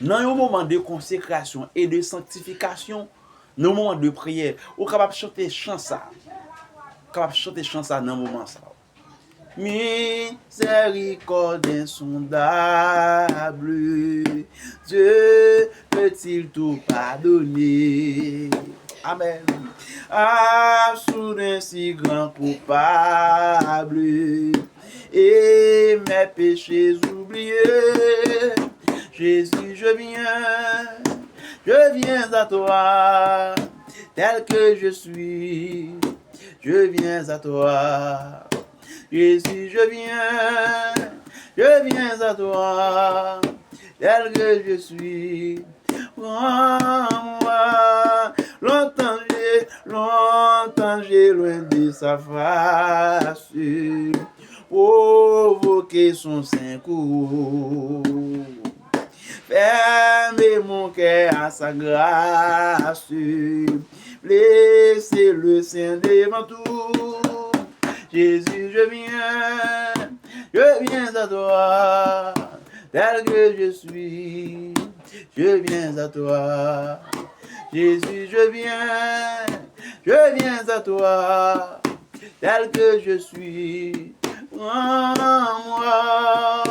Dans un moment de consécration et de sanctification, dans un moment de prière, ou capable de chanter chant ça. Capable de chanter chant ça dans un moment ça. Miséricorde insondable, Dieu peut-il tout pardonner? Amen. Absous si grand coupable et mes péchés oubliés. Jésus, je viens à toi, tel que je suis, je viens à toi. Jésus, je viens à toi, tel que je suis. Prends-moi, longtemps j'ai loin de sa face, provoquer son saint coup. Fermez mon cœur à sa grâce, laissez le Saint devant tout. Jésus, je viens à toi, tel que je suis, je viens à toi. Jésus, je viens à toi, tel que je suis. Prends-moi.